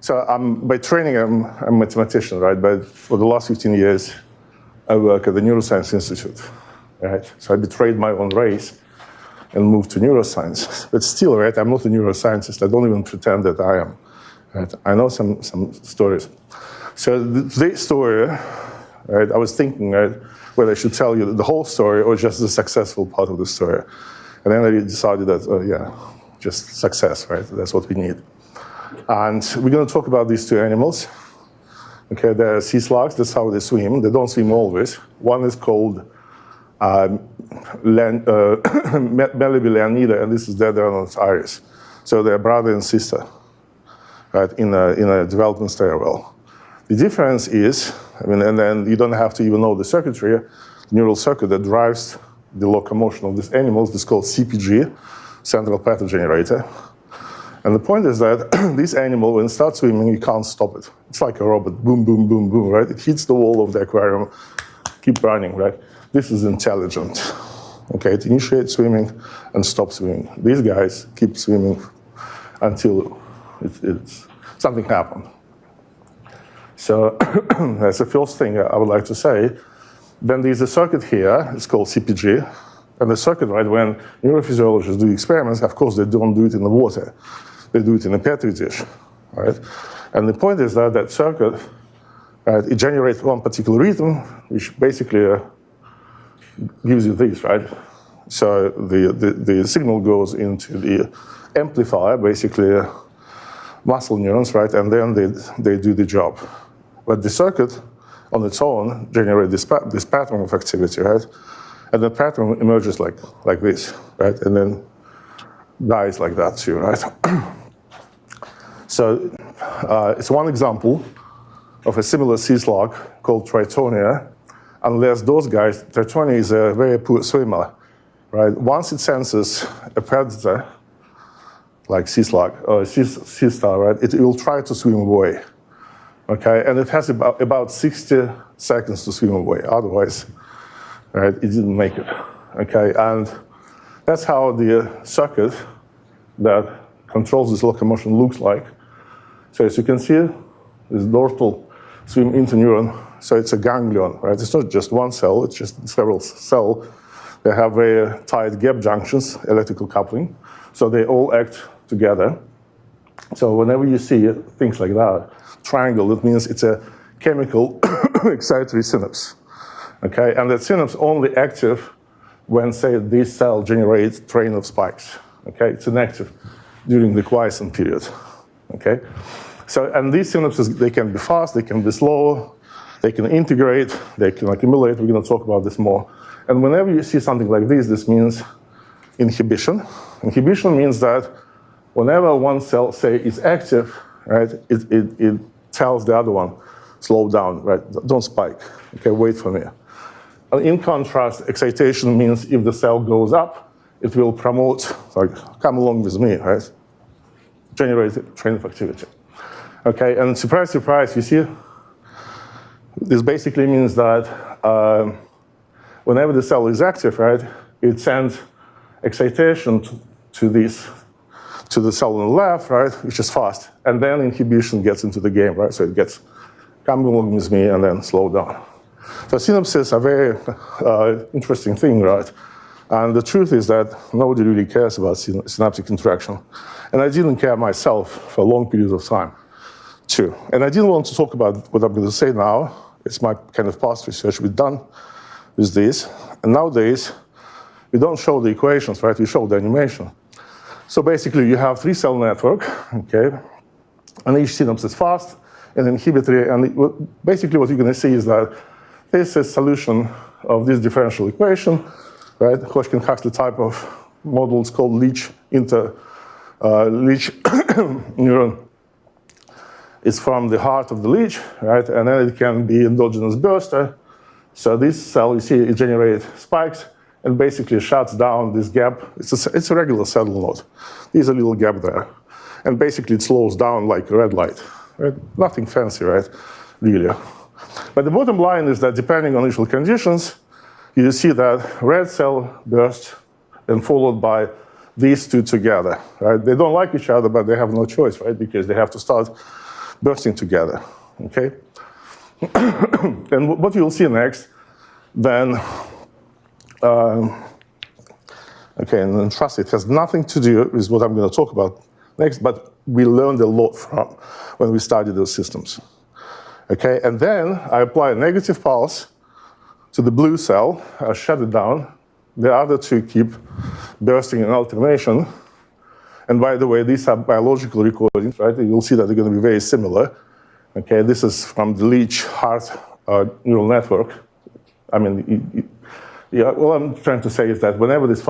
So by training, I'm a mathematician, right? But for the last 15 years, I work at the Neuroscience Institute, right? So I betrayed my own race and moved to neuroscience. But still, right, I'm not a neuroscientist. I don't even pretend that I am. Right? I know some stories. So this story, right, I was thinking, right, whether I should tell you the whole story or just the successful part of the story. And then I decided that, yeah, just success, right? That's what we need. And we're going to talk about these two animals. Okay, they're sea slugs. That's how they swim. They don't swim always. One is called Melody Leonida, and this is Daedalus iris. So they're brother and sister, right, in a development stairwell. The difference is, I mean, and then you don't have to even know the circuitry, the neural circuit that drives the locomotion of these animals. This is called CPG, central pattern generator. And the point is that this animal, when it starts swimming, you can't stop it. It's like a robot, boom, boom, boom, boom, right? It hits the wall of the aquarium, keep running, right? This is intelligent. Okay, it initiates swimming and stops swimming. These guys keep swimming until something happens. So that's the first thing I would like to say. Then there's a circuit here, it's called CPG. And the circuit, right, when neurophysiologists do experiments, of course, they don't do it in the water. They do it in a Petri dish, right? And the point is that that circuit, right, it generates one particular rhythm, which basically gives you this, right? So the signal goes into the amplifier, basically muscle neurons, right? And then they do the job. But the circuit on its own generates this pattern of activity, right? And the pattern emerges like this, right? And then dies like that too, right? So it's one example of a similar sea slug called Tritonia, unless those guys, Tritonia is a very poor swimmer, right? Once it senses a predator, like sea slug or sea star, right, it will try to swim away, okay? And it has about 60 seconds to swim away, otherwise, right, it didn't make it, okay? And that's how the circuit that controls this locomotion looks like. So as you can see, this dorsal swim interneuron, so it's a ganglion, right? It's not just one cell, it's just several cells. They have very tight gap junctions, electrical coupling, so they all act together. So whenever you see things like that, triangle, it means it's a chemical excitatory synapse. Okay, and that synapse only active when, say, this cell generates train of spikes. Okay, it's inactive during the quiescent period. Okay, so and these synapses, they can be fast, they can be slow, they can integrate, they can accumulate. We're going to talk about this more. And whenever you see something like this means inhibition. Inhibition means that whenever one cell, say, is active, right, it tells the other one, slow down, right? Don't spike. Okay, wait for me. And in contrast, excitation means if the cell goes up, it will promote, like, come along with me, right? Generate a train of activity. Okay, and surprise, surprise, you see, this basically means that whenever the cell is active, right, it sends excitation to the cell on the left, right, which is fast, and then inhibition gets into the game, right? So it gets, come along with me, and then slow down. So synapses are a very interesting thing, right? And the truth is that nobody really cares about synaptic interaction. And I didn't care myself for a long period of time, too. And I didn't want to talk about what I'm going to say now. It's my kind of past research we've done with this. And nowadays, we don't show the equations, right? We show the animation. So basically, you have three-cell network, okay? And each synapse is fast and inhibitory. And basically, what you're going to see is that this is a solution of this differential equation, right? Hodgkin-Huxley type of models called leech neuron. It's from the heart of the leech, right? And then it can be endogenous burster. So this cell, you see, it generates spikes and basically shuts down this gap. It's a regular saddle node. There's a little gap there. And basically it slows down like a red light, right? Nothing fancy, right? Really. But the bottom line is that depending on initial conditions, you see that red cell burst and followed by these two together, right? They don't like each other, but they have no choice, right? Because they have to start bursting together, okay? And what you'll see next, then, okay, and then trust it has nothing to do with what I'm going to talk about next, but we learned a lot from when we studied those systems. Okay, and then I apply a negative pulse to the blue cell, I shut it down. The other two keep bursting in alternation. And by the way, these are biological recordings, right? You'll see that they're going to be very similar. Okay, this is from the Leech heart neural network. I mean, yeah, what I'm trying to say is that whenever these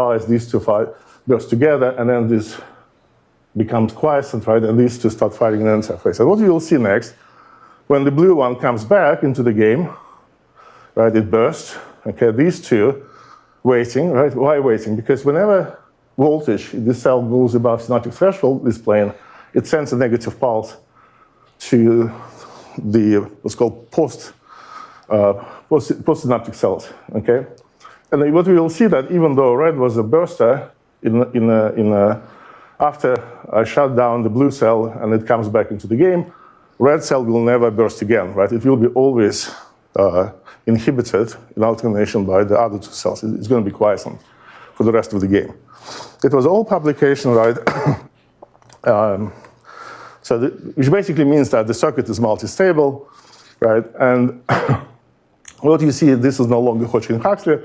two fires burst together, and then this becomes quiescent, right? And these two start firing in the interface. And what you'll see next, when the blue one comes back into the game, right, it bursts. Okay, these two waiting, right? Why waiting? Because whenever voltage in this cell goes above synaptic threshold, this plane, it sends a negative pulse to the what's called postsynaptic cells. Okay, and what we will see that even though red was a burster after I shut down the blue cell and it comes back into the game, red cell will never burst again, right? It will be always inhibited in alternation by the other two cells. It's going to be quiescent for the rest of the game. It was all publication, right? Which basically means that the circuit is multi-stable, right? And what you see, this is no longer Hodgkin-Huxley.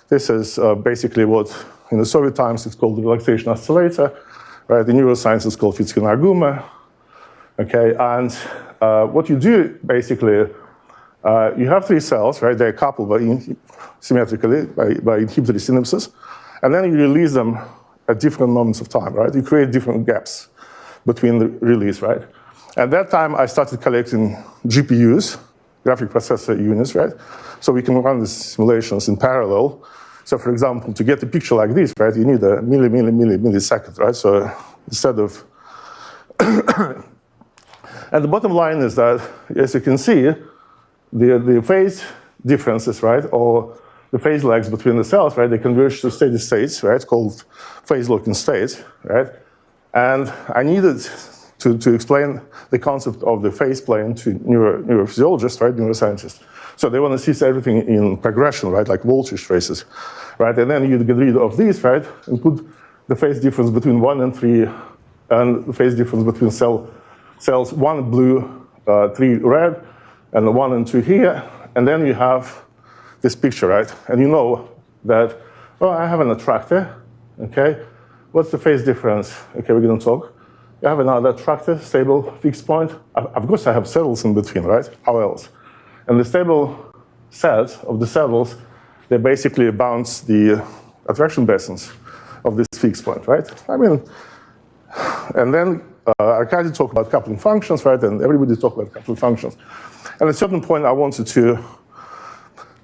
This is basically what in the Soviet times it's called the relaxation oscillator, right? In neuroscience it's called Fitzke-Naguma. Okay, and what you do basically, you have three cells, right? They're coupled symmetrically by inhibitory synapses, and then you release them at different moments of time, right? You create different gaps between the release, right? At that time, I started collecting GPUs, graphic processor units, right? So we can run these simulations in parallel. So for example, to get a picture like this, right, you need a millisecond, right? So instead of and the bottom line is that, as you can see, the phase differences, right, or the phase lags between the cells, right, they converge to steady states, right, called phase locking states, right? And I needed to explain the concept of the phase plane to neurophysiologists, right, neuroscientists. So they want to see everything in progression, right, like voltage traces, right? And then you get rid of these, right, and put the phase difference between 1 and 3, and the phase difference between cells 1 blue, 3 red, and 1 and 2 here, and then you have this picture, right? And you know that, oh, I have an attractor, okay? What's the phase difference? Okay, we're going to talk. You have another attractor, stable, fixed point. Of course, I have saddles in between, right? How else? And the stable sets of the saddles, they basically bounce the attraction basins of this fixed point, right? I mean, and then Arkady talked about coupling functions, right? And everybody talked about coupling functions. And at a certain point, I wanted to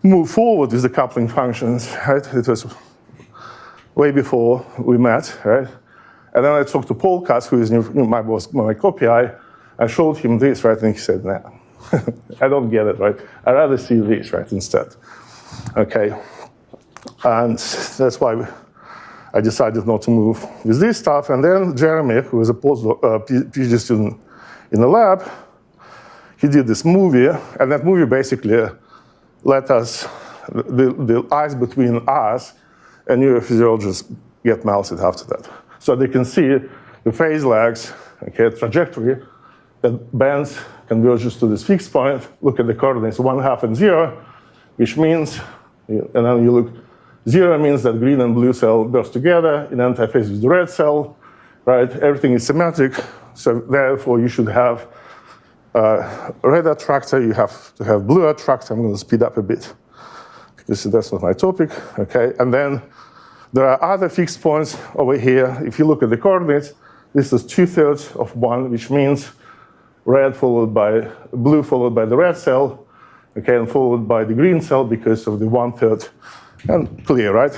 move forward with the coupling functions, right? It was way before we met, right? And then I talked to Paul Katz, who is my boss, my co-PI. I showed him this, right? And he said, nah, I don't get it, right? I'd rather see this, right, instead. Okay. And that's why I decided not to move with this stuff. And then Jeremy, who is a PhD student in the lab, he did this movie. And that movie basically let us, the ice between us and neurophysiologists get melted after that. So they can see the phase lags, okay, trajectory that bends, converges to this fixed point. Look at the coordinates 1/2 and 0, which means, and then you look, 0 means that green and blue cell burst together in antiphase with the red cell, right? Everything is symmetric, so therefore you should have red attractor, you have to have blue attractor. I'm going to speed up a bit because that's not my topic, okay? And then there are other fixed points over here. If you look at the coordinates, this is 2/3 of 1, which means red followed by blue followed by the red cell, okay, and followed by the green cell because of the 1/3. And clear, right?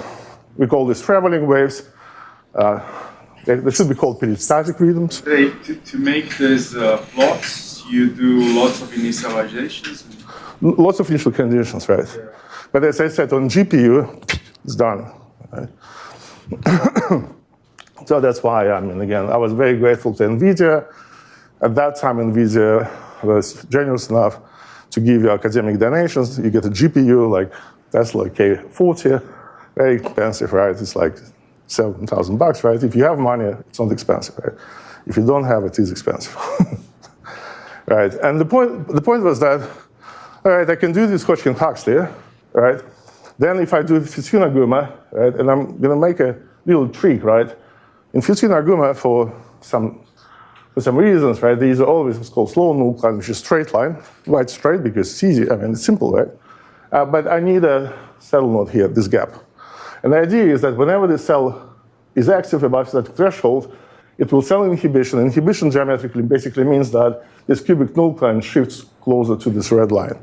We call this traveling waves. They should be called peristatic rhythms. To make these plots, you do lots of initializations? Lots of initial conditions, right? Yeah. But as I said, on GPU, it's done. Right? So that's why, I mean, again, I was very grateful to NVIDIA At that time, NVIDIA was generous enough to give you academic donations. You get a GPU like Tesla K40, very expensive, right? It's like $7,000, right? If you have money, it's not expensive, right? If you don't have it, it's expensive, right? And the point was that, all right, I can do this Hodgkin-Huxley, right? Then if I do Fusina-Guma, right, and I'm going to make a little trick, right? In Fusina-Guma, for some reasons, right, these are always what's called slow null line, which is straight line, right straight because it's easy, I mean, it's simple, right? But I need a saddle node here, this gap. And the idea is that whenever the cell is active above that threshold, it will cell inhibition. Inhibition geometrically basically means that this cubic nucleon shifts closer to this red line,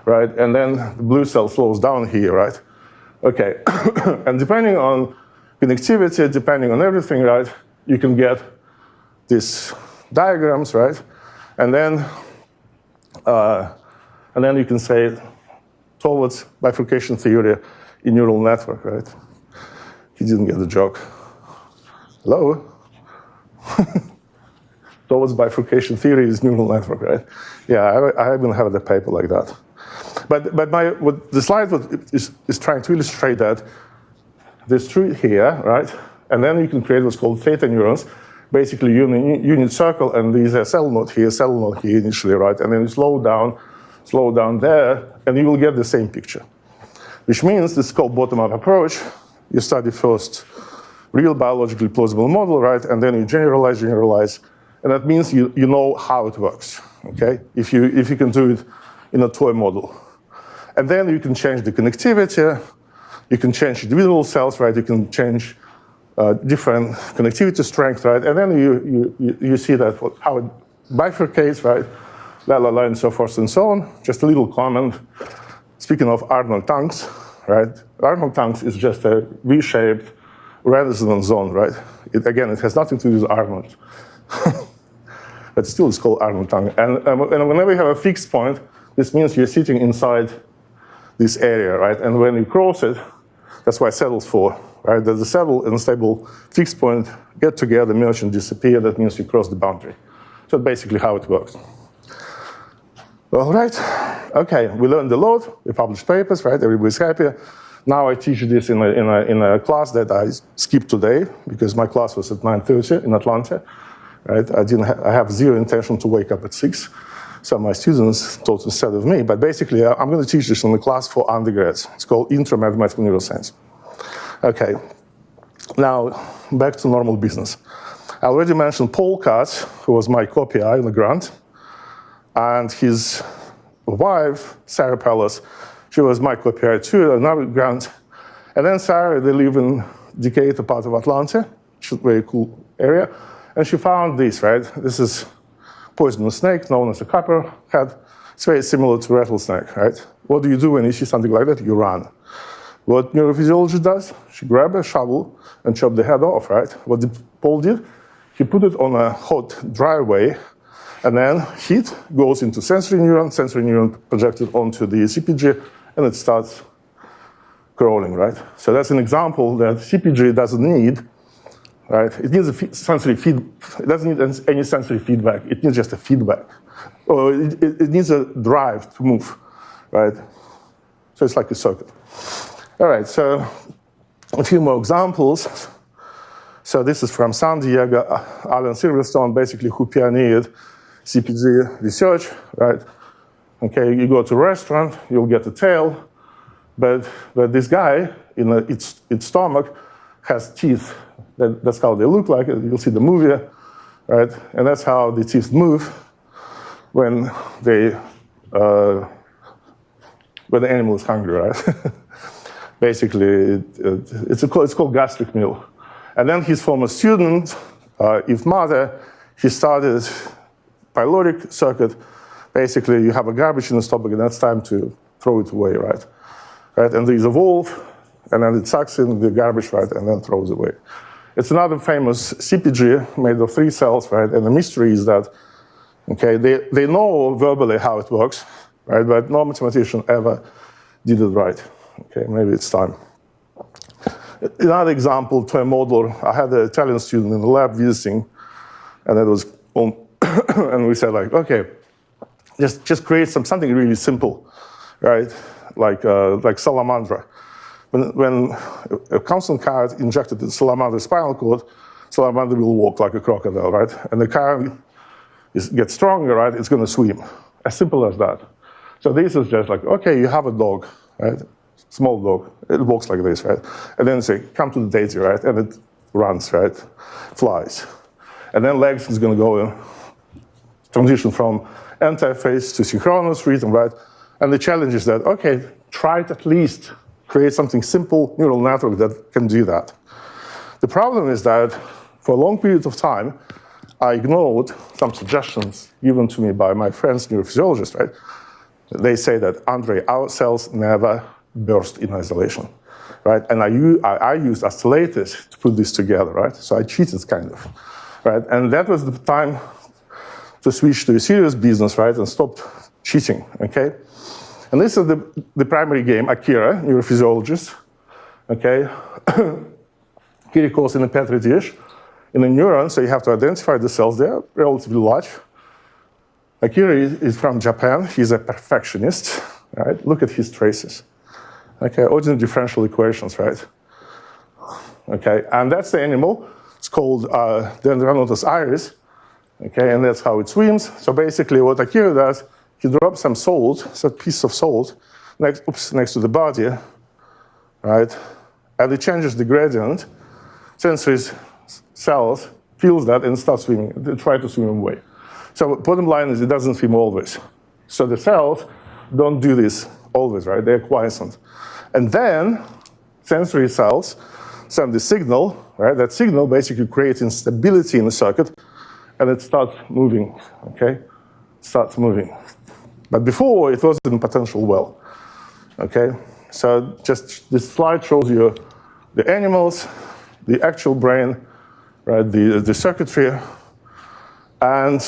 right? And then the blue cell slows down here, right? Okay, and depending on connectivity, depending on everything, right, you can get these diagrams, right? And then you can say towards bifurcation theory in neural network, right? He didn't get the joke. Hello? Towards bifurcation theory is neural network, right? Yeah, I haven't had a paper like that. But what the slide is trying to illustrate that there's tree here, right? And then you can create what's called theta neurons, basically unit circle, and there's a cell node here initially, right? And then you slow down there, and you will get the same picture. Which means this is called bottom-up approach. You study first real biologically plausible model, right? And then you generalize. And that means you know how it works, okay? If you can do it in a toy model. And then you can change the connectivity, you can change individual cells, right? You can change different connectivity strength, right? And then you see that how it bifurcates, right? And so forth and so on. Just a little comment. Speaking of Arnold tongues, right? Arnold tongues is just a V-shaped resonance zone, right? It has nothing to do with Arnold. But still it's called Arnold tongue. And whenever you have a fixed point, this means you're sitting inside this area, right? And when you cross it, that's why saddle's for, right? That the saddle and stable fixed point get together, merge and disappear. That means you cross the boundary. So basically how it works. All right, okay, we learned a lot. We published papers, right? Everybody's happy. Now I teach this in a class that I skipped today because my class was at 9:30 in Atlanta, right? I have zero intention to wake up at 6. So my students taught instead of me. But basically, I'm going to teach this in a class for undergrads. It's called Intro Mathematical Neuroscience. Okay, now back to normal business. I already mentioned Paul Katz, who was my co-PI in the grant, and his wife, Sarah Pellis, she was my co-PI too, another grant. And then Sarah, they live in Decatur, part of Atlanta, which is a very cool area. And she found this, right? This is poisonous snake, known as a copperhead. It's very similar to rattlesnake, right? What do you do when you see something like that? You run. What neurophysiology does? She grabbed a shovel and chopped the head off, right? What Paul did? He put it on a hot, dry way, and then heat goes into sensory neuron projected onto the CPG, and it starts crawling, right? So that's an example that CPG doesn't need, right? It needs a sensory feed. It doesn't need any sensory feedback. It needs just a feedback. Or it needs a drive to move, right? So it's like a circuit. All right, so a few more examples. So this is from San Diego, Alan Silverstone, basically who pioneered CPG research, right? Okay, you go to a restaurant, you'll get a tail, but this guy in its stomach has teeth. That's how they look like. You'll see the movie, right? And that's how the teeth move when the animal is hungry, right? Basically, it's called gastric meal. And then his former student, Yves Mother, he started pyloric circuit. Basically, you have a garbage in the stomach, and that's time to throw it away, right? And there's a valve, and then it sucks in the garbage, right, and then throws it away. It's another famous CPG made of 3 cells, right? And the mystery is that, okay, they know verbally how it works, right? But no mathematician ever did it right. Okay, maybe it's time. Another example, toy model, I had an Italian student in the lab visiting, and it was And we said, like, okay, just create something really simple, right? Like Salamandra. When a constant current injected in Salamandra's spinal cord, Salamander will walk like a crocodile, right? And the current gets stronger, right? It's going to swim. As simple as that. So this is just like, okay, you have a dog, right? Small dog. It walks like this, right? And then say, come to the daisy, right? And it runs, right? Flies. And then legs is going to go transition from anti-phase to synchronous rhythm, right? And the challenge is that, okay, try to at least create something simple, neural network that can do that. The problem is that for a long period of time, I ignored some suggestions given to me by my friends, neurophysiologists, right? They say that, Andre, our cells never burst in isolation, right? And I used oscillators to put this together, right? So I cheated, kind of, right? And that was the time to switch to a serious business, right, and stop cheating, okay? And this is the primary game, Akira, neurophysiologist, okay? Akira goes in a petri dish, in a neuron, so you have to identify the cells. They're relatively large. Akira is from Japan. He's a perfectionist, right? Look at his traces. Okay, ordinary differential equations, right? Okay, and that's the animal. It's called Dendronotus iris. Okay, and that's how it swims. So basically what Akira does, he drops some salt, some piece of salt, next to the body, right? And it changes the gradient. Sensory cells feels that and starts swimming. They try to swim away. So bottom line is it doesn't swim always. So the cells don't do this always, right? They're quiescent. And then sensory cells send the signal, right? That signal basically creates instability in the circuit, and it starts moving, okay? It starts moving. But before, it was in potential well, okay? So just this slide shows you the animals, the actual brain, right? The circuitry. And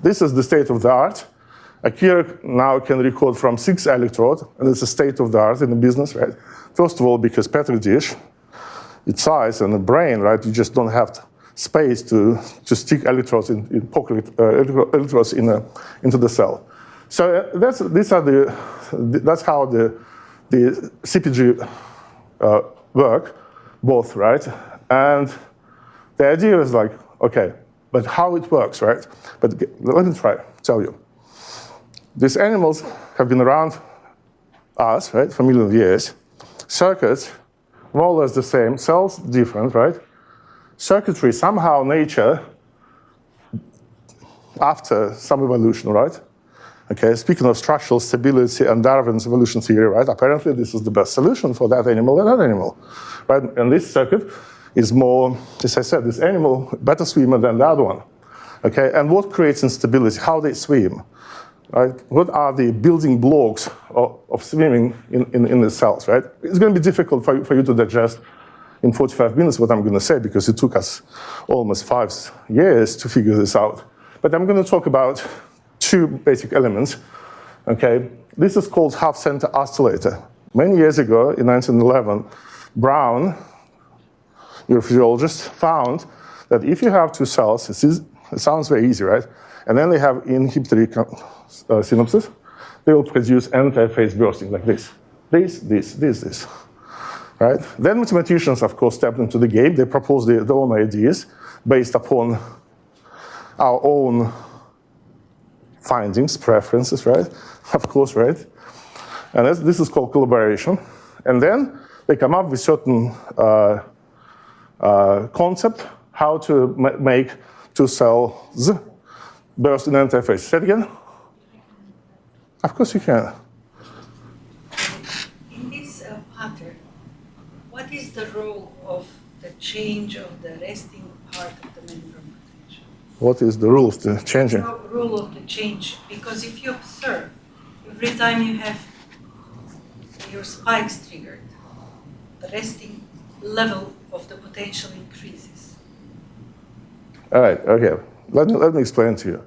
this is the state of the art. Akira now can record from 6 electrodes, and it's a state of the art in the business, right? First of all, because petri dish, its size and the brain, right? You just don't have space to stick electrodes electrodes into the cell. So that's how the CPG work, both, right? And the idea is like, okay, but how it works, right? But let me tell you. These animals have been around us, right, for millions of years. Circuits, more or less the same, cells different, right? Circuitry, somehow nature, after some evolution, right? Okay, speaking of structural stability and Darwin's evolution theory, right? Apparently this is the best solution for that animal and that animal, right? And this circuit is more, as I said, this animal better swimmer than the other one, okay? And what creates instability? How they swim, right? What are the building blocks of swimming in the cells, right? It's going to be difficult for you to digest in 45 minutes what I'm going to say, because it took us almost 5 years to figure this out. But I'm going to talk about 2 basic elements, okay? This is called half-center oscillator. Many years ago, in 1911, Brown, neurophysiologist, found that if you have 2 cells, it sounds very easy, right? And then they have inhibitory synapses, they will produce anti-phase bursting like this. This. Right? Then mathematicians, of course, stepped into the game. They proposed their own ideas based upon our own findings, preferences, right? Of course, right? And this is called collaboration. And then they come up with certain concept how to make 2 cells burst in anti-phase. Say it again? Of course you can. In this pattern, what is the role of the change of the resting part of the membrane potential? What is the rule of the changing? The rule of the change, because if you observe, every time you have your spikes triggered, the resting level of the potential increases. All right, okay. Let me explain to you.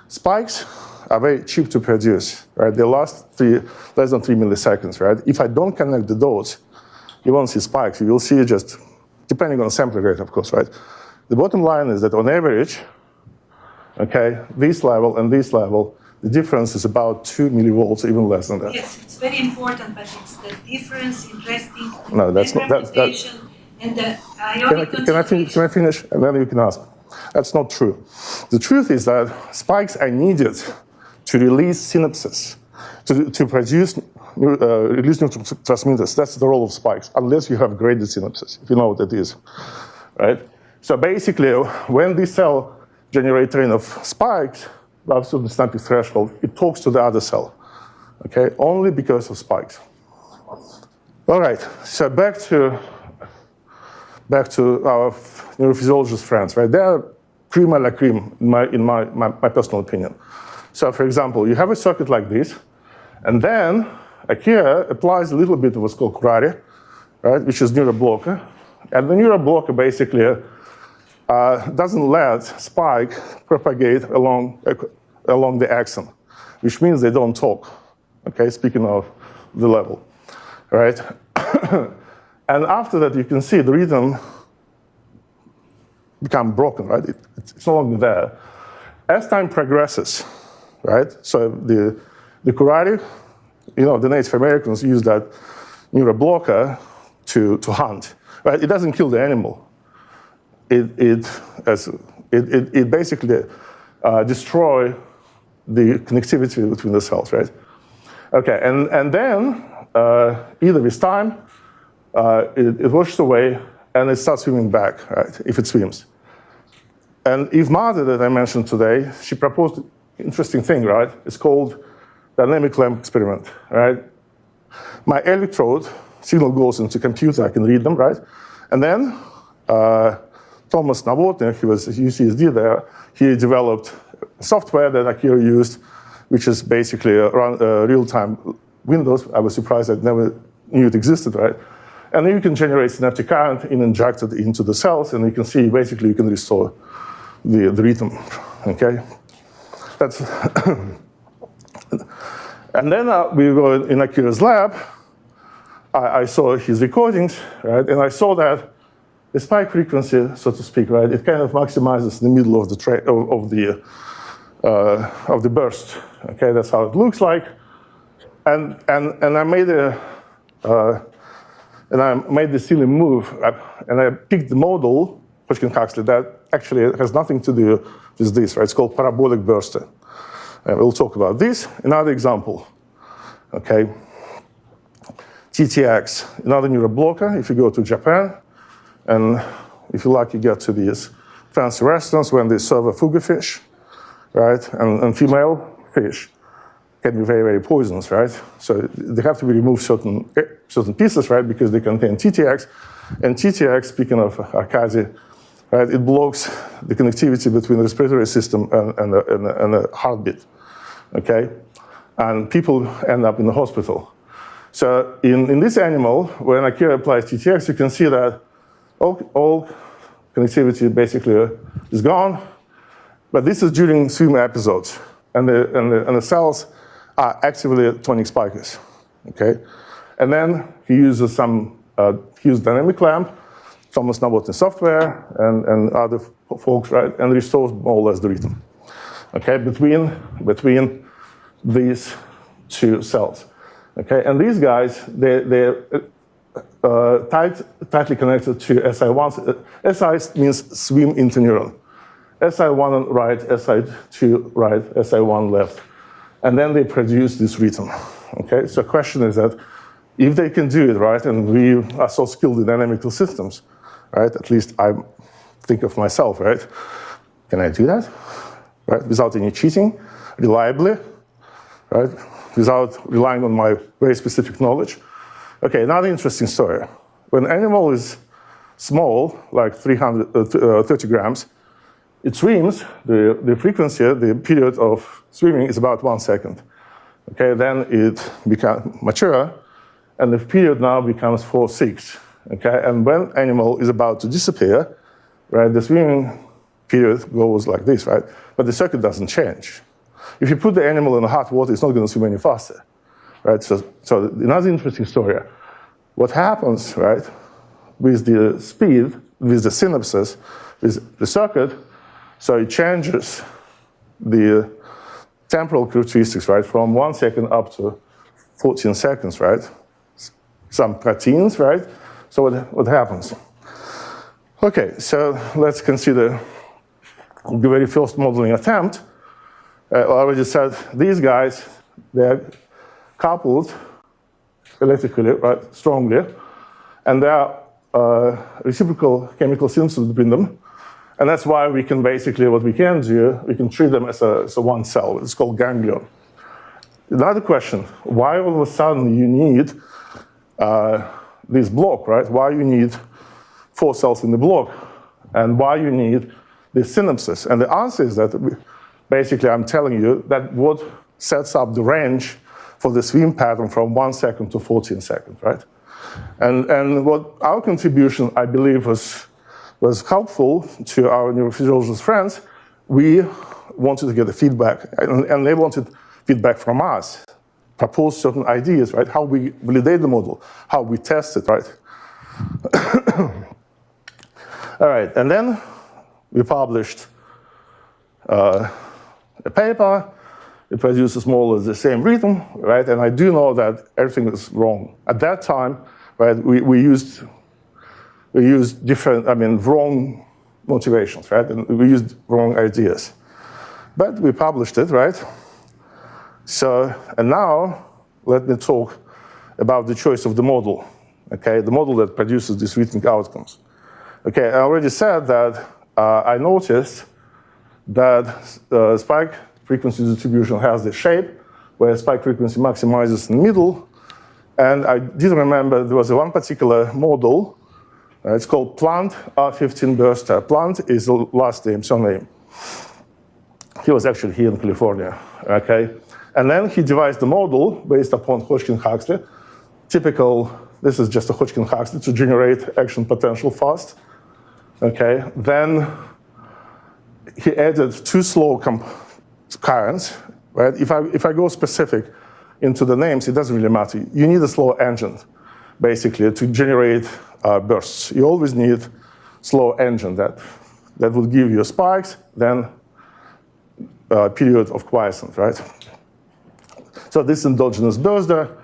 Spikes are very cheap to produce, right? They last less than 3 milliseconds, right? If I don't connect the dots, you won't see spikes. You will see just, depending on sampling rate, of course, right? The bottom line is that on average, okay, this level and this level, the difference is about 2 millivolts, even less than that. Yes, it's very important, but it's the difference in resting No, that's not, reputation and the ionic concentration. Can I finish? And then you can ask. That's not true. The truth is that spikes are needed to release synapses, to produce release neurotransmitters. That's the role of spikes, unless you have graded synapses, if you know what that is, right? So basically, when this cell generates a train of spikes, up to the synaptic threshold, it talks to the other cell, okay? Only because of spikes. All right, so back to our neurophysiologist friends, right? They are cream a la cream, in my personal opinion. So for example, you have a circuit like this, and then Akira applies a little bit of what's called curare, right, which is neuroblocker. And the neuroblocker basically doesn't let spike propagate along the axon, which means they don't talk, okay, speaking of the level, right? And after that, you can see the rhythm become broken, right? It's no longer there. As time progresses, right? So the curare, the Native Americans use that neuroblocker to hunt, right? It doesn't kill the animal. It basically destroy the connectivity between the cells, right? Okay, and then either with time, it washes away and it starts swimming back, right, if it swims. And Eve Mother, that I mentioned today, she proposed an interesting thing, right? It's called dynamic lamp experiment, right? My electrode signal goes into computer, I can read them, right? And then Thomas Novotny, he was UCSD there, he developed software that Akira used, which is basically a real-time Windows. I was surprised I never knew it existed, right? And then you can generate synaptic current and inject it into the cells, and you can see basically you can restore the rhythm, okay? That's and then we go in Akira's lab. I saw his recordings, right? And I saw that the spike frequency, so to speak, right, it kind of maximizes the middle of the burst. Okay, that's how it looks like. And I made this silly move, and I picked the model, Hodgkin-Huxley, that actually has nothing to do with this, right? It's called parabolic burster. And we'll talk about this. Another example, okay? TTX, another neuroblocker. If you go to Japan, and if you're lucky, get to these fancy restaurants when they serve a fugu fish, right? And female fish can be very, very poisonous, right? So they have to be removed certain pieces, right? Because they contain TTX. And TTX, speaking of Arkady, right, it blocks the connectivity between the respiratory system and the heartbeat, okay? And people end up in the hospital. So in this animal, when Akira applies TTX, you can see that all connectivity basically is gone. But this is during swim episodes, and the cells are actively tonic spikers, okay? And then he uses dynamic lamp, Thomas Novotny software, and other folks, right? And restores more or less the rhythm, okay? Between these two cells, okay? And these guys, they're tightly connected to SI1. SI means swim interneuron. SI1 right, SI2 right, SI1 left. And then they produce this rhythm, okay? So the question is that if they can do it, right, and we are so skilled in dynamical systems, right, at least I think of myself, right, can I do that, right, without any cheating, reliably, right, without relying on my very specific knowledge? Okay, another interesting story. When an animal is small, like 30 grams, it swims, the frequency, the period of swimming is about 1 second. Okay, then it becomes mature, and the period now becomes 4-6. Okay, and when animal is about to disappear, right, the swimming period goes like this, right? But the circuit doesn't change. If you put the animal in hot water, it's not going to swim any faster, right? So another interesting story. What happens, right, with the speed, with the synapses, with the circuit, so it changes the temporal characteristics, right, from 1 second up to 14 seconds, right? Some proteins, right? So what happens? Okay, so let's consider the very first modeling attempt. I already said these guys, they're coupled electrically, right, strongly, and there are reciprocal chemical synthesis between them. And that's why we can basically, what we can do, we can treat them as a one cell. It's called ganglion. Another question, why all of a sudden you need this block, right? Why you need 4 cells in the block? And why you need this synapses? And the answer is that basically I'm telling you that what sets up the range for the swim pattern from 1 second to 14 seconds, right? And what our contribution, I believe, was helpful to our neurophysiologist friends. We wanted to get the feedback, and they wanted feedback from us, propose certain ideas, right? How we validate the model, how we test it, right? All right, and then we published a paper. It produces more or less the same rhythm, right? And I do know that everything is wrong. At that time, right, we used different, wrong motivations, right? And we used wrong ideas. But we published it, right? So, and now, let me talk about the choice of the model, okay? The model that produces these rhythmic outcomes. Okay, I already said that I noticed that spike frequency distribution has this shape, where spike frequency maximizes in the middle. And I did remember there was one particular model. It's called Plant R15 Burster. Plant is the last name, surname. He was actually here in California, okay? And then he devised the model based upon Hodgkin-Huxley. Typical, this is just a Hodgkin-Huxley to generate action potential fast, okay? Then he added 2 slow currents, right? If I go specific into the names, it doesn't really matter. You need a slow engine, basically, to generate bursts. You always need slow engine that will give you spikes, then a period of quiescence, right? So this endogenous burster,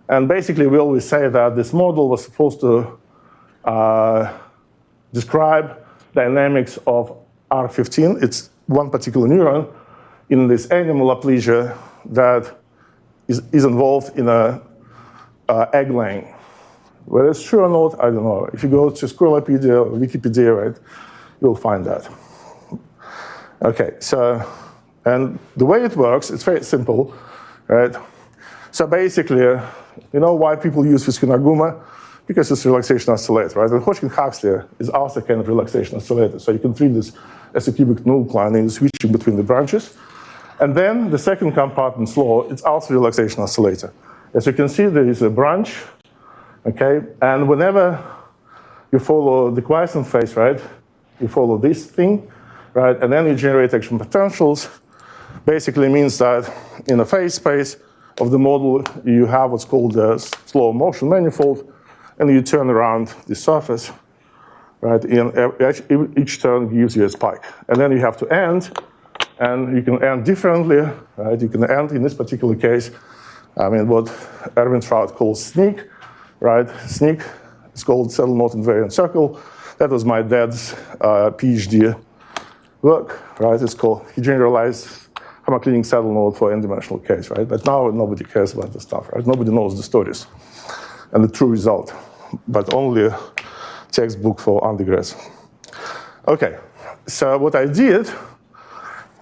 and basically we always say that this model was supposed to describe dynamics of R15. It's one particular neuron in this animal aplasia that is involved in egg laying. Whether it's true or not, I don't know. If you go to Squirrelpedia or Wikipedia, right, you'll find that. Okay, so, and the way it works, it's very simple, right? So basically, you know why people use Fiskinaguma? Because it's relaxation oscillator, right? And Hodgkin-Huxley is also kind of relaxation oscillator. So you can treat this as a cubic nullplan and switching between the branches. And then the second compartment law, it's also relaxation oscillator. As you can see, there is a branch, okay? And whenever you follow the quiescent phase, right, you follow this thing, right? And then you generate action potentials. Basically means that in a phase space of the model, you have what's called a slow motion manifold, and you turn around the surface, right? And each turn gives you a spike. And then you have to end, and you can end differently, right? You can end, in this particular case, what Erwin Trout calls sneak, right? Sneak is called saddle knot invariant circle. That was my dad's PhD work, right? It's called, he generalized homoclinic saddle knot for n-dimensional case, right? But now nobody cares about this stuff, right? Nobody knows the stories and the true result, but only a textbook for undergrads. Okay, so what I did,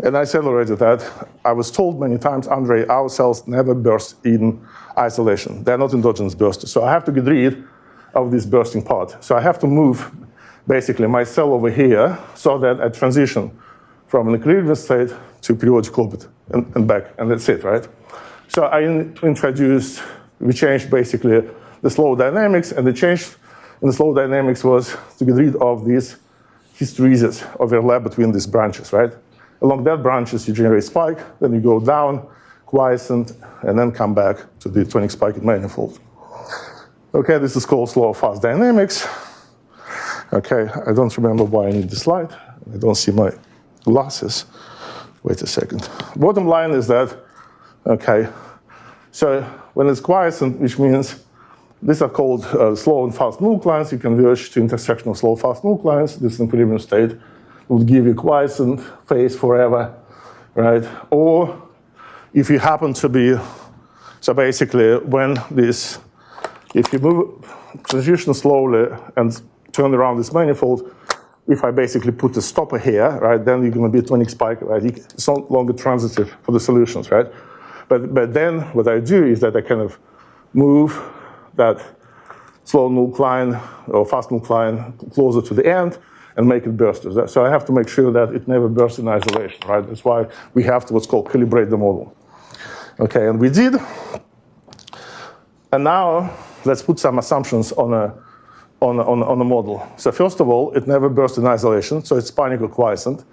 and I said already that I was told many times, Andre, our cells never burst in isolation. They're not endogenous bursters. So I have to get rid of this bursting part. So I have to move basically my cell over here so that I transition from an equilibrium state to periodic orbit and back, and that's it, right? So I introduced, we changed basically the slow dynamics, and the change in the slow dynamics was to get rid of these hysteresis overlap between these branches, right? Along that branches, you generate spike, then you go down, quiescent, and then come back to the tonic spike manifold. Okay, this is called slow fast dynamics. Okay, I don't remember why I need this slide. I don't see my glasses. Wait a second. Bottom line is that, okay, so when it's quiescent, which means these are called slow and fast nucleons. You converge to intersection of slow fast nucleons. This equilibrium state would give you quiescent phase forever, right? Or if you happen to be, so basically when this, if you move transition slowly and turn around this manifold, if I basically put a stopper here, right, then you're going to be tonic spike, right? It's no longer transitive for the solutions, right? But then what I do is that I kind of move that slow nucleon or fast nucleon closer to the end and make it burst. So I have to make sure that it never bursts in isolation, right? That's why we have to what's called calibrate the model. Okay, and we did. And now let's put some assumptions on a model. So first of all, it never bursts in isolation, so it's spinic or quiescent.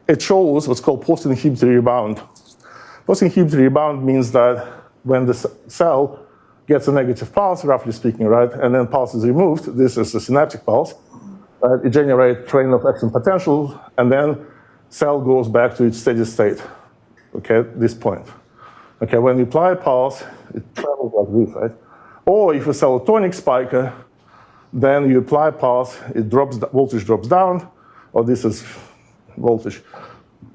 It shows what's called post-inhibitory rebound. Post-inhibitory rebound means that when the cell gets a negative pulse, roughly speaking, right, and then pulse is removed, this is a synaptic pulse, right? It generates train of action potential, and then cell goes back to its steady state, okay, at this point. Okay, when you apply a pulse, it travels like this, right? Or if you sell a tonic spiker, then you apply a pulse, it drops, voltage drops down, or this is voltage,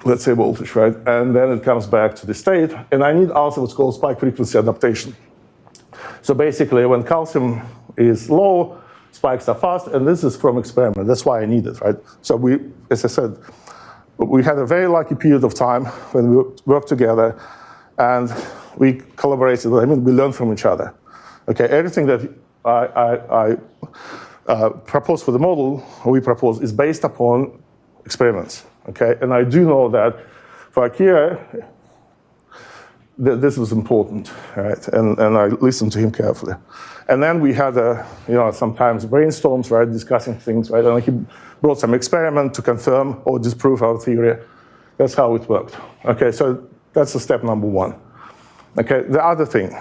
let's say voltage, right? And then it comes back to the state. And I need also what's called spike frequency adaptation. So basically, when calcium is low, spikes are fast, and this is from experiment. That's why I need it, right? So we, as I said, we had a very lucky period of time when we worked together, and we collaborated. I mean, we learned from each other. Okay, everything that I propose for the model, or we propose, is based upon experiments. Okay, and I do know that for Akira, this was important, right? And I listened to him carefully. And then we had, sometimes brainstorms, right, discussing things, right? And he brought some experiment to confirm or disprove our theory. That's how it worked. Okay, so that's the step number one. Okay, the other thing,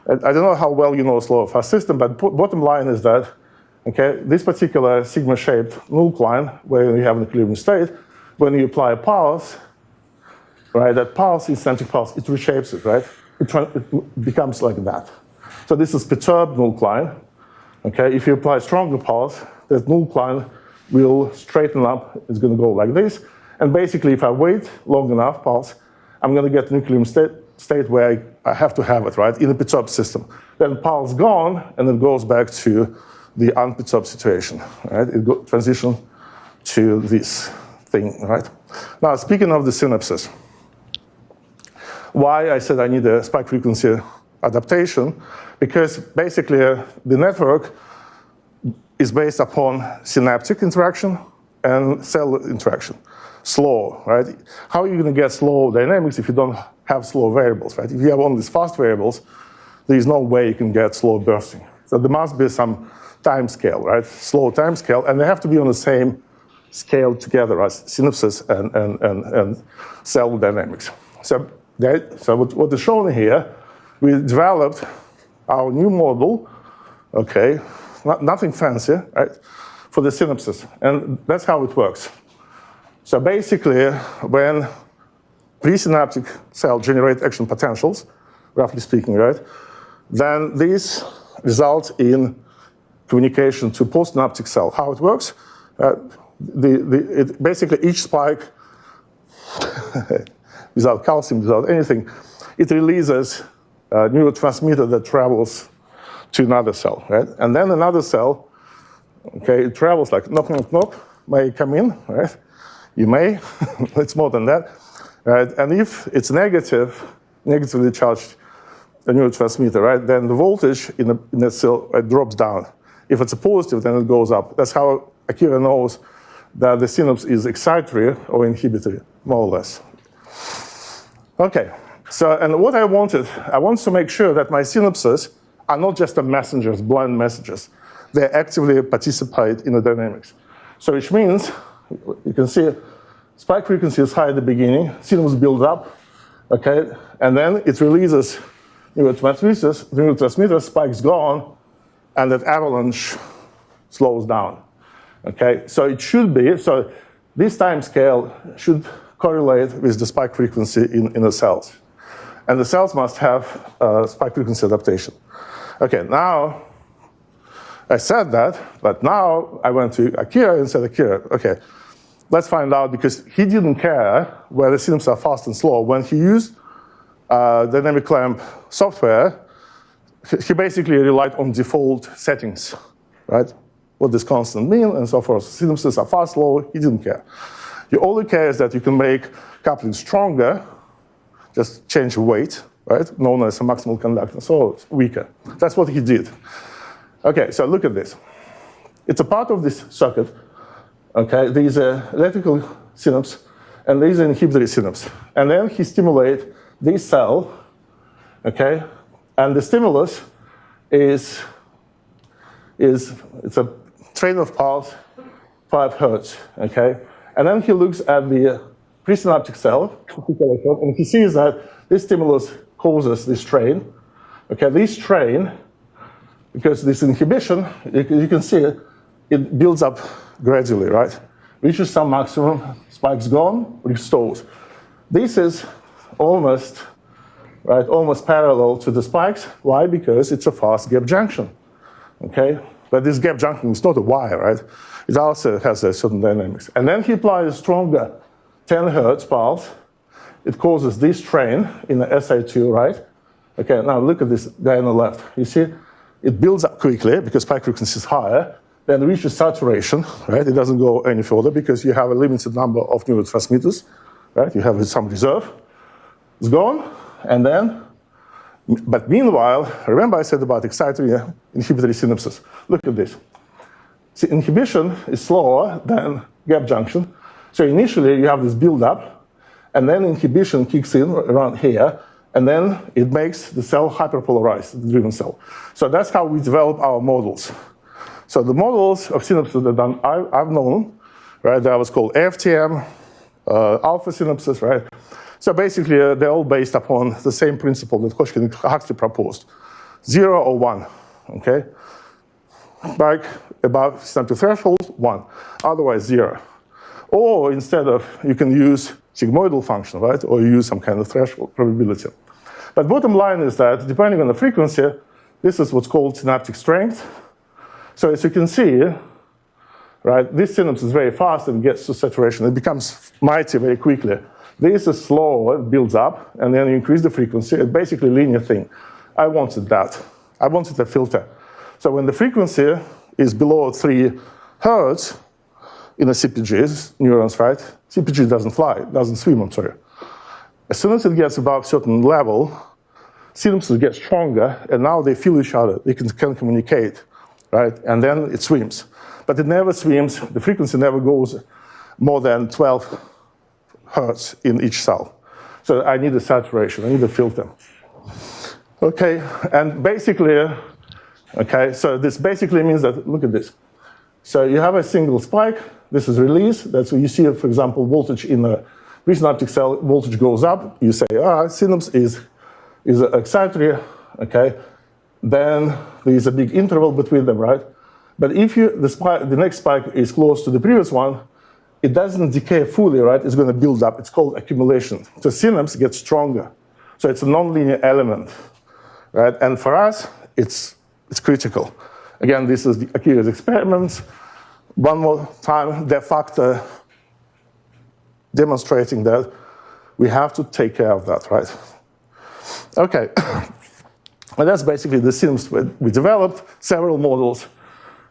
I don't know how well you know slow fast system, but bottom line is that, okay, this particular sigma-shaped nucleon, where you have an equilibrium state, when you apply a pulse, right, that pulse, eccentric pulse, it reshapes it, right? It becomes like that. So this is perturbed nucleon. Okay, if you apply a stronger pulse, that nucleon will straighten up. It's going to go like this. And basically, if I wait long enough, pulse, I'm going to get an equilibrium state where I have to have it, right, in a perturbed system. Then pulse gone, and it goes back to the unperturbed situation, right? It transitions to this thing, right? Now, speaking of the synapses, why I said I need a spike frequency adaptation, because basically the network is based upon synaptic interaction and cell interaction. Slow, right? How are you going to get slow dynamics if you don't have slow variables, right? If you have only these fast variables, there is no way you can get slow bursting. So there must be some time scale, right? Slow time scale, and they have to be on the same scale together as synapses and cell dynamics. So what is shown here, we developed our new model, okay, nothing fancy, right, for the synapses, and that's how it works. So basically, when presynaptic cell generate action potentials, roughly speaking, right, then these result in communication to postsynaptic cell. How it works? Basically, each spike, without calcium, without anything, it releases a neurotransmitter that travels to another cell, right? And then another cell, okay, it travels like knock, knock, knock, may come in, right? You may, it's more than that, right? And if it's negatively charged a neurotransmitter, right, then the voltage in that cell drops down. If it's a positive, then it goes up. That's how Akira knows that the synapse is excitatory or inhibitory, more or less. Okay, so, and what I wanted to make sure that my synapses are not just the messengers, blind messengers. They actively participate in the dynamics. So which means, you can see spike frequency is high at the beginning, synapse builds up, okay, and then it releases neurotransmitters, spike's gone, and that avalanche slows down, okay? So it should be, so this time scale should correlate with the spike frequency in the cells. And the cells must have spike frequency adaptation. Okay, now I said that, but now I went to Akira and said, Akira, okay, let's find out, because he didn't care whether synapses are fast and slow. When he used dynamic clamp software, he basically relied on default settings, right? What does constant mean and so forth. Synapses are fast, slow, he didn't care. He only cares that you can make coupling stronger, just change the weight, right? Known as a maximal conductance, so it's weaker. That's what he did. Okay, so look at this. It's a part of this circuit. Okay, there is an electrical synapse, and there is an inhibitory synapse. And then he stimulates this cell, okay? And the stimulus is it's a train of pulse, 5 hertz, okay? And then he looks at the presynaptic cell, and he sees that this stimulus causes this train. Okay, this train, because this inhibition, you can see it builds up gradually, right? Reaches some maximum, spike's gone, restores. This is almost parallel to the spikes. Why? Because it's a fast gap junction, okay? But this gap junction is not a wire, right? It also has a certain dynamics. And then he applies a stronger 10 hertz pulse. It causes this train in the SA2, right? Okay, now look at this guy on the left. You see, it builds up quickly because spike frequency is higher, then reaches saturation, right? It doesn't go any further because you have a limited number of neurotransmitters, right? You have some reserve. It's gone, and then, but meanwhile, remember I said about excitatory inhibitory synapses. Look at this. See, inhibition is slower than gap junction. So initially you have this build-up, and then inhibition kicks in around here, and then it makes the cell hyperpolarized, the driven cell. So that's how we develop our models. So the models of synapses that I've known, right, that was called AFTM, alpha synapses, right? So basically, they're all based upon the same principle that Hodgkin and Huxley proposed. 0 or 1, okay? Like above synaptic threshold, 1. Otherwise, 0. Or instead of, you can use sigmoidal function, right? Or use some kind of threshold probability. But bottom line is that depending on the frequency, this is what's called synaptic strength. So as you can see, right, this synapse is very fast and gets to saturation. It becomes mighty very quickly. This is slow, it builds up, and then you increase the frequency. It's basically a linear thing. I wanted that. I wanted a filter. So when the frequency is below 3 hertz in the CPGs, neurons, right? CPG doesn't fly, doesn't swim, I'm sorry. As soon as it gets above a certain level, synapses get stronger, and now they feel each other. They can communicate, right? And then it swims. But it never swims, the frequency never goes more than 12 hertz in each cell. So I need a saturation, I need a filter. Okay, and basically, okay, so this basically means that, look at this. So you have a single spike, this is release, that's what you see, for example, voltage in a presynaptic cell, voltage goes up, you say, synapse is excitatory, okay, then there is a big interval between them, right? But if the next spike is close to the previous one, it doesn't decay fully, right? It's going to build up. It's called accumulation. So synapse gets stronger. So it's a nonlinear element, right? And for us, it's critical. Again, this is Akira's experiments. One more time, de facto demonstrating that we have to take care of that, right? Okay. And that's basically the synapse we developed, several models.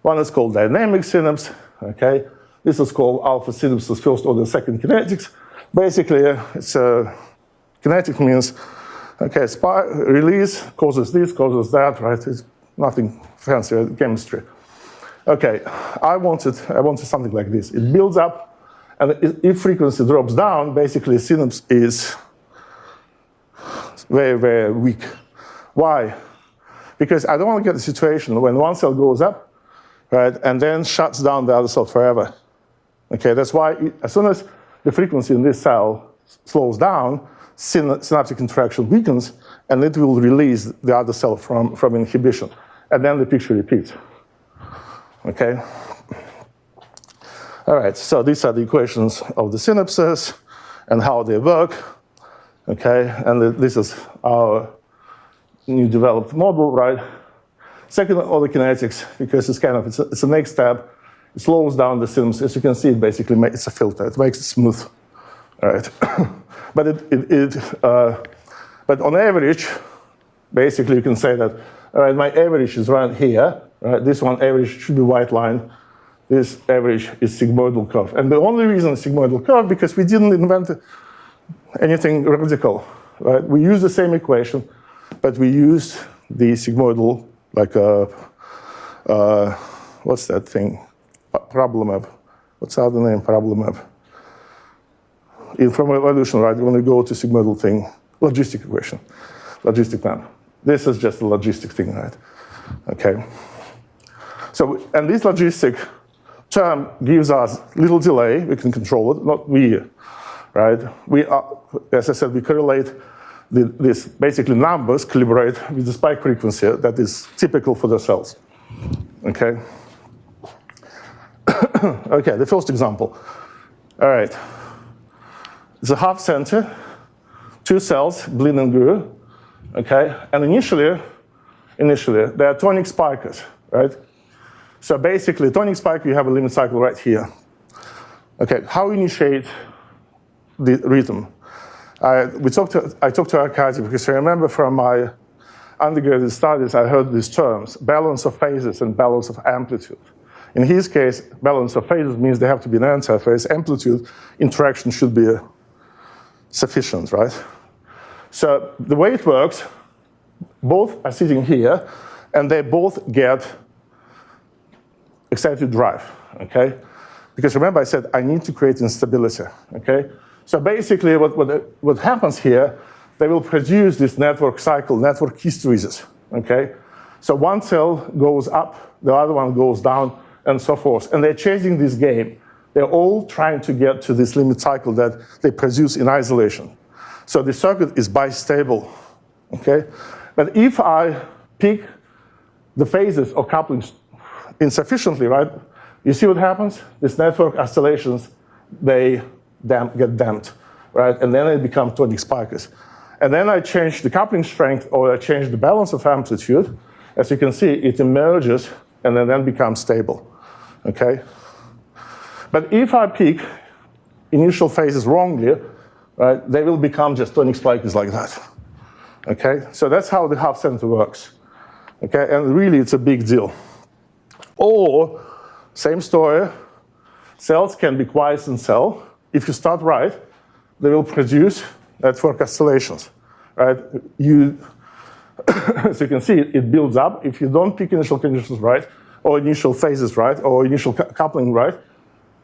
One is called dynamic synapse, okay? This is called alpha synapses, first order, second kinetics. Basically, it's kinetic means, okay, release causes this, causes that, right? It's nothing fancy, chemistry. Okay, I wanted something like this. It builds up, and if frequency drops down, basically synapse is very, very weak. Why? Because I don't want to get a situation when one cell goes up, right, and then shuts down the other cell forever. Okay, that's why as soon as the frequency in this cell slows down, synaptic interaction weakens, and it will release the other cell from inhibition. And then the picture repeats. Okay? All right, so these are the equations of the synapses. and how they work. Okay, and this is our new developed model, right? Second order kinetics, because it's a next step. It slows down the sims. As you can see, it basically it's a filter. It makes it smooth, right? But on average, basically you can say that, all right, my average is right here, right? This one average should be white line. This average is sigmoidal curve. And the only reason it's sigmoidal curve because we didn't invent anything radical, right? We use the same equation, but we used the sigmoidal, like what's that thing? Parabola map. What's the other name? Parabola map. From evolution, right? When we go to sigmoidal thing, logistic equation, logistic map. This is just a logistic thing, right? Okay. So, and this logistic term gives us little delay. We can control it, not we, right? We are, as I said, we correlate this basically numbers calibrate with the spike frequency that is typical for the cells. Okay. Okay, the first example. All right. It's a half center, 2 cells, bleed and grew. Okay, and initially they are tonic spikers, right? So basically, tonic spike, you have a limit cycle right here. Okay, how initiate the rhythm? I talked to Arkady because I remember from my undergraduate studies, I heard these terms, balance of phases and balance of amplitude. In his case, balance of phases means they have to be an antiphase. Amplitude interaction should be sufficient, right? So the way it works, both are sitting here, and they both get excited drive, okay? Because remember I said I need to create instability, okay? So basically what happens here, they will produce this network cycle, network hysteresis, okay? So one cell goes up, the other one goes down, and so forth. And they're chasing this game. They're all trying to get to this limit cycle that they produce in isolation. So the circuit is bistable, okay? But if I pick the phases or couplings insufficiently, right, you see what happens? These network oscillations, they get damped, right? And then they become tonic spikers. And then I change the coupling strength or I change the balance of amplitude. As you can see, it emerges and then becomes stable, okay? But if I pick initial phases wrongly, right, they will become just tonic spikers like that, okay? So that's how the half center works, okay? And really, it's a big deal. Or, same story, cells can be quiescent cell. If you start right, they will produce network oscillations, right? As you can see, it builds up. If you don't pick initial conditions right, or initial phases right, or initial coupling right,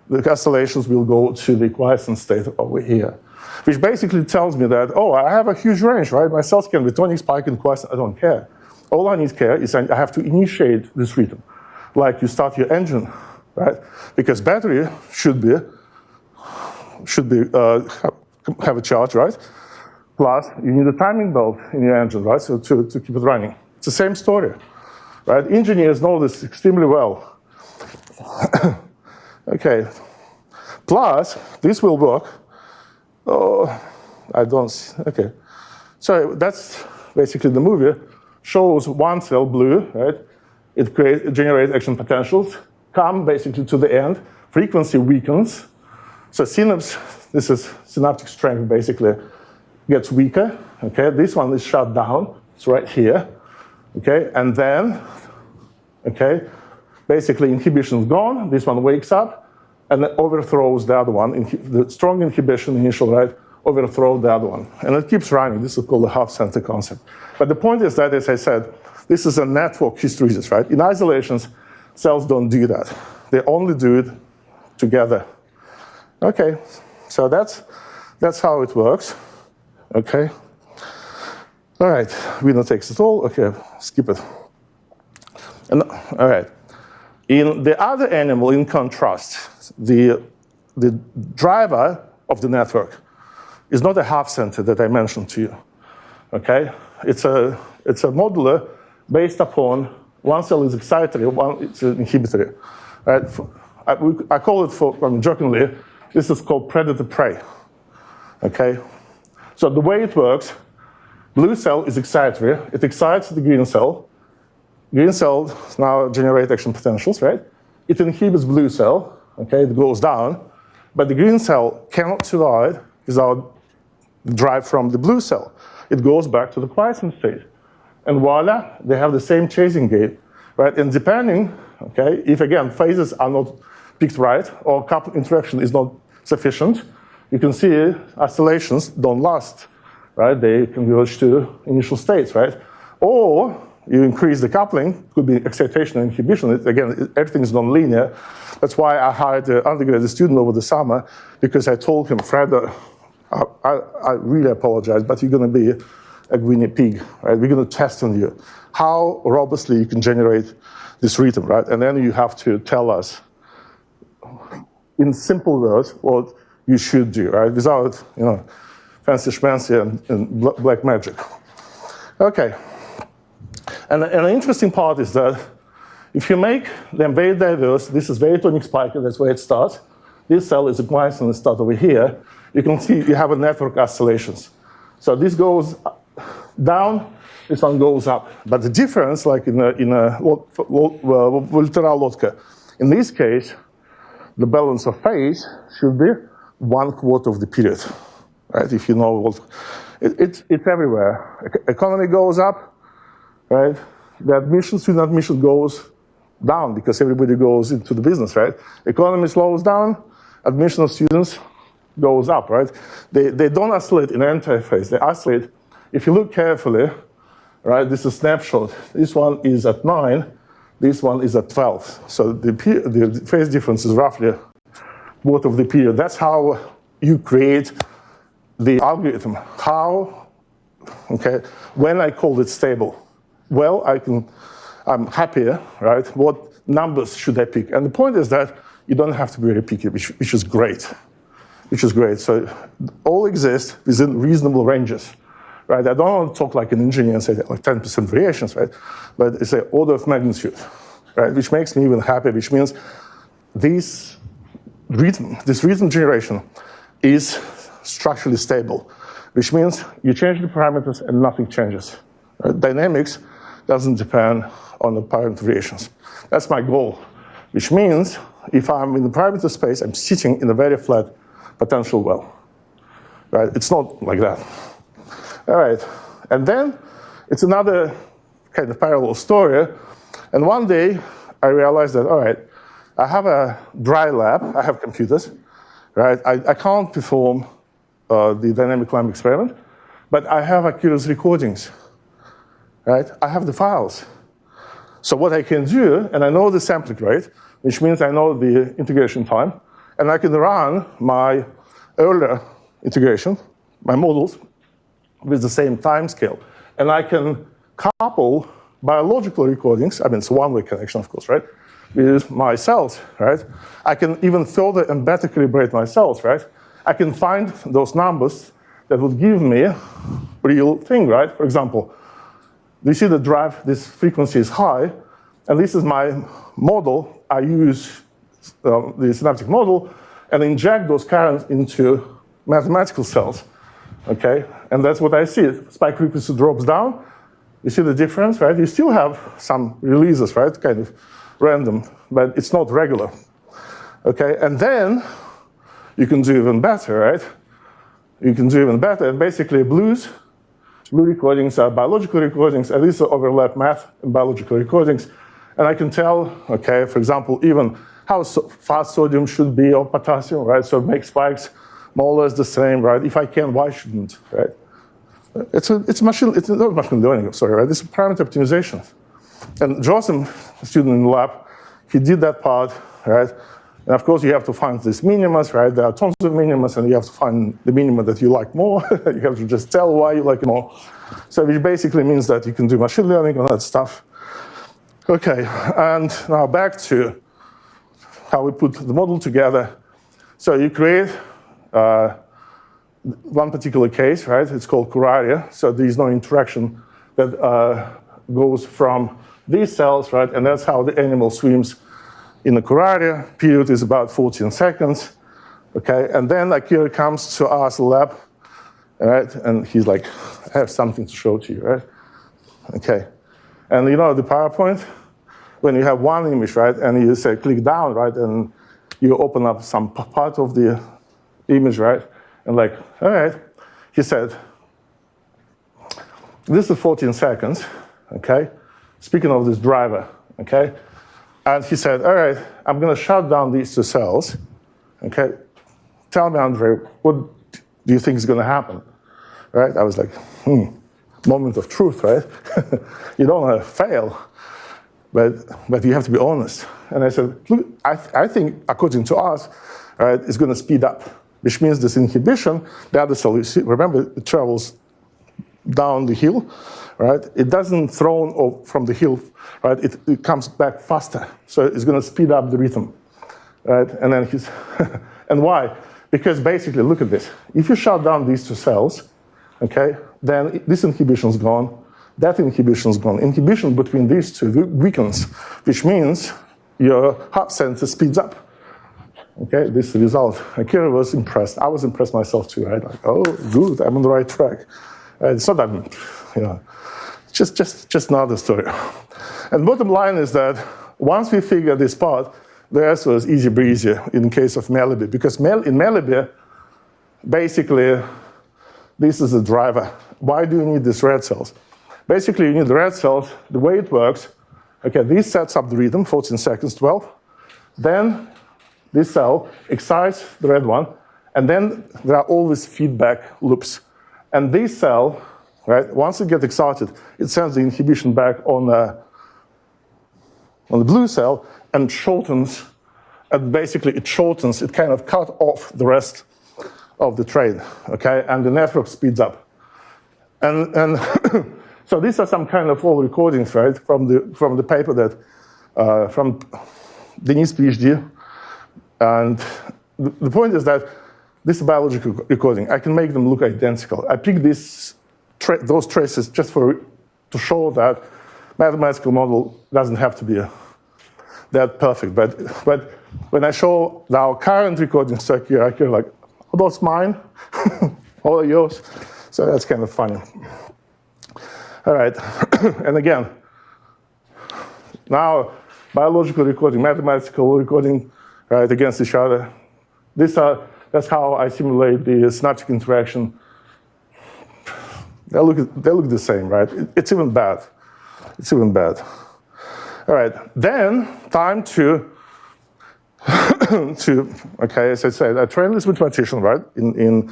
the oscillations will go to the quiescent state over here, which basically tells me that, oh, I have a huge range, right? My cells can be tonic, spike, and quiescent. I don't care. All I need to care is I have to initiate this rhythm, like you start your engine, right? Because battery should have a charge, right? Plus, you need a timing belt in your engine, right? So to keep it running. It's the same story, right? Engineers know this extremely well. Okay. Plus, this will work. Oh, I don't. Okay. So that's basically the movie. Shows one cell, blue, right? It generates action potentials. Come basically to the end. Frequency weakens. So synapse, this is synaptic strength basically, gets weaker, okay? This one is shut down, it's right here, okay? And then, okay, basically inhibition is gone, this one wakes up, and then overthrows the other one. The strong inhibition, initial, right, overthrows the other one. And it keeps running, this is called the half-center concept. But the point is that, as I said, this is a network hysteresis, right? In isolations, cells don't do that. They only do it together. Okay, so that's how it works. Okay. All right, winner takes it all. Okay, skip it. And, all right. In the other animal, in contrast, the driver of the network is not a half center that I mentioned to you. Okay, it's a modular based upon one cell is excitatory, one is inhibitory. Right? I call it jokingly. This is called predator-prey. Okay? So the way it works, blue cell is excitatory. It excites the green cell. Green cell now generate action potentials, right? It inhibits blue cell, okay? It goes down. But the green cell cannot survive without drive from the blue cell. It goes back to the quiescent state. And voila, they have the same chasing gate, right? And depending, okay, if again phases are not picked right or couple interaction is not sufficient, you can see oscillations don't last, right? They converge to initial states, right? Or you increase the coupling, could be excitation and inhibition. Again, everything is non-linear. That's why I hired an undergraduate student over the summer, because I told him, Fred, I really apologize, but you're going to be a guinea pig, right? We're going to test on you how robustly you can generate this rhythm, right? And then you have to tell us in simple words what you should do, right? Without, fancy schmancy and black magic. Okay. And an interesting part is that if you make them very diverse, this is very tonic spiky, that's where it starts. This cell is a quiescent and start over here. You can see you have a network oscillations. So this goes down, this one goes up. But the difference, like in a Volterra Lotka, in this case, the balance of phase should be 1/4 of the period, right? If you know what, it's everywhere. Economy goes up, right? The student admission goes down because everybody goes into the business, right? Economy slows down, admission of students goes up, right? They don't oscillate in anti-phase, they oscillate. If you look carefully, right, this is a snapshot. This one is at 9, this one is at 12. So the phase difference is roughly both of the period. That's how you create the algorithm. How, okay, when I call it stable. Well, I'm happier, right? What numbers should I pick? And the point is that you don't have to be very picky, which is great. Which is great. So all exist within reasonable ranges, right? I don't want to talk like an engineer and say that like 10% variations, right? But it's an order of magnitude, right? Which makes me even happier, which means this rhythm generation is structurally stable, which means you change the parameters and nothing changes. Right? Dynamics doesn't depend on the parameter variations. That's my goal, which means if I'm in the parameter space, I'm sitting in a very flat potential well, right? It's not like that. All right, and then it's another kind of parallel story. And one day I realized that, all right, I have a dry lab, I have computers, right? I can't perform the dynamic lamp experiment, but I have accurate recordings, right? I have the files. So what I can do, and I know the sampling rate, which means I know the integration time, and I can run my earlier integration, my models, with the same time scale. And I can couple biological recordings, I mean, it's a one-way connection, of course, right, with my cells, right? I can even further and better calibrate my cells, right? I can find those numbers that would give me a real thing, right? For example, you see the drive, this frequency is high, and this is my model. I use the synaptic model and inject those currents into mathematical cells, okay? And that's what I see. Spike frequency drops down. You see the difference, right? You still have some releases, right? Kind of random, but it's not regular, okay? And then you can do even better, right? You can do even better. And basically, blue recordings are biological recordings, and these are overlap math and biological recordings. And I can tell, okay, for example, even how fast sodium should be or potassium, right? So make spikes more or less the same, right? If I can, why shouldn't, right? It's not machine learning, sorry, right? It's parameter optimization. And Josem, a student in the lab, he did that part, right? And of course, you have to find these minimas, right? There are tons of minimas, and you have to find the minima that you like more. You have to just tell why you like it more. So which basically means that you can do machine learning on that stuff. Okay, and now back to how we put the model together. So you create one particular case, right? It's called curaria. So there's no interaction that goes from these cells, right? And that's how the animal swims in the curaria. Period is about 14 seconds, okay? And then Akira comes to us lab right? And he's like, I have something to show to you, right? Okay. And you know the PowerPoint? When you have one image, right, and you say click down, right, and you open up some part of the image, right, and like, all right, he said, this is 14 seconds, okay, speaking of this driver, okay, and he said, all right, I'm going to shut down these two cells, okay, tell me, Andre, what do you think is going to happen, right? I was like, moment of truth, right? You don't want to fail. But you have to be honest. And I said, look, I think, according to us, right, it's going to speed up, which means this inhibition, the other cell, you see, remember, it travels down the hill, right? It doesn't throw from the hill, right? It comes back faster. So it's going to speed up the rhythm, right? And then he's, and why? Because basically, look at this. If you shut down these two cells, okay, then this inhibition is gone. That inhibition is gone. Inhibition between these two weakens, which means your heart sensor speeds up. Okay, this is the result. Akira was impressed. I was impressed myself too, right? Like, oh, good, I'm on the right track. It's not that, you know, just another story. And bottom line is that once we figure this part, the rest was easy breezy in case of Malibu, because in Malibu, basically, this is the driver. Why do you need these red cells? Basically, you need the red cells. The way it works, okay, this sets up the rhythm, 14 seconds, 12. Then this cell excites the red one, and then there are always feedback loops. And this cell, right, once it gets excited, it sends the inhibition back on the blue cell and shortens, and basically it shortens, it kind of cut off the rest of the train, okay, and the network speeds up. And so these are some kind of old recordings, right, from the paper that, from Denise PhD. And the point is that this biological recording, I can make them look identical. I picked those traces just to show that mathematical model doesn't have to be that perfect. But when I show our current recordings to Akira, like, oh, those mine? All are yours? So that's kind of funny. All right, and again, now biological recording, mathematical recording, right, against each other. That's how I simulate the synaptic interaction. They look the same, right? It's even bad. It's even bad. All right, then time to okay, as I said, I trained this with partition, right? In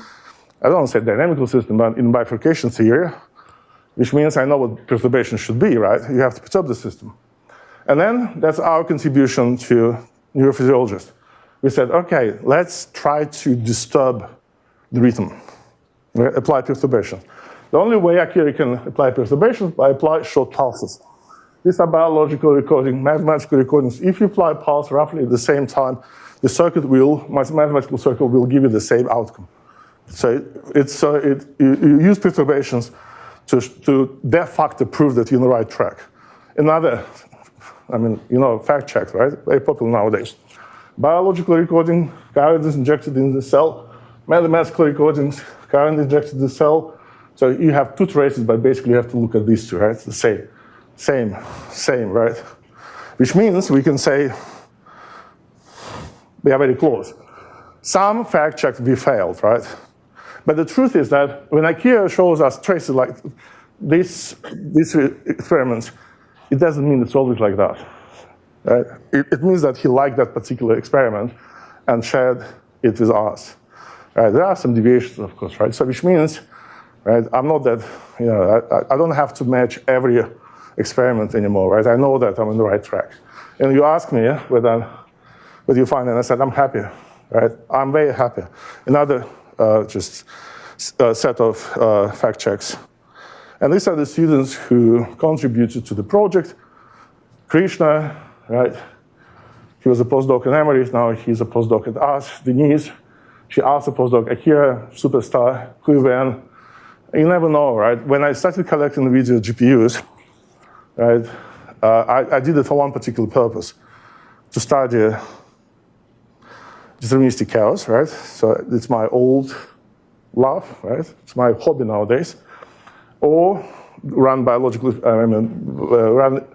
I don't want to say dynamical system, but in bifurcation theory, which means I know what perturbation should be, right? You have to perturb the system. And then that's our contribution to neurophysiologists. We said, okay, let's try to disturb the rhythm, apply perturbation. The only way Akira can apply perturbations is by applying short pulses. These are biological recordings, mathematical recordings. If you apply a pulse roughly at the same time, the mathematical circuit will give you the same outcome. So you use perturbations to de facto prove that you're on the right track. Another, fact checks, right? Very popular nowadays. Biological recording, current is injected in the cell. Mathematical recordings, current injected in the cell. So you have two traces, but basically you have to look at these two, right? It's the same, right? Which means we can say we are very close. Some fact checks we failed, right? But the truth is that when Akira shows us traces like these experiments, it doesn't mean it's always like that. Right? It means that he liked that particular experiment and shared it with us. Right? There are some deviations, of course, right? So which means, right, I'm not that, I don't have to match every experiment anymore, right? I know that I'm on the right track. And you ask me whether you find it, and I said, I'm happy, right? I'm very happy. Another set of fact checks. And these are the students who contributed to the project. Krishna, right? He was a postdoc in Emory, now he's a postdoc at us. Denise, she also postdoc. Akira, superstar, Kuiven. You never know, right? When I started collecting the video GPUs, right, I did it for one particular purpose, to study deterministic chaos, right? So it's my old love, right? It's my hobby nowadays. Or run biological, run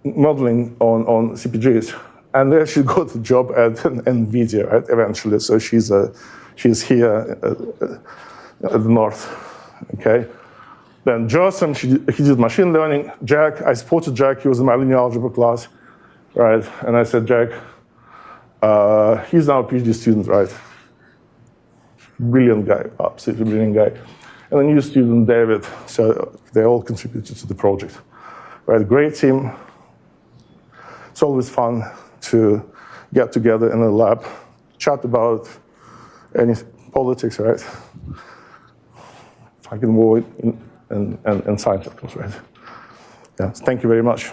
modeling on CPGs. And then she got a job at NVIDIA, right, eventually. So she's here at the north, okay? Then Josem, he did machine learning. Jack, I supported Jack, he was in my linear algebra class, right? And I said, Jack, he's now a PhD student, right? Brilliant guy, absolutely brilliant guy. And a new student, David, so they all contributed to the project. Right, great team. It's always fun to get together in a lab, chat about any politics, right? Fucking war and science, of course, right? Yeah, thank you very much.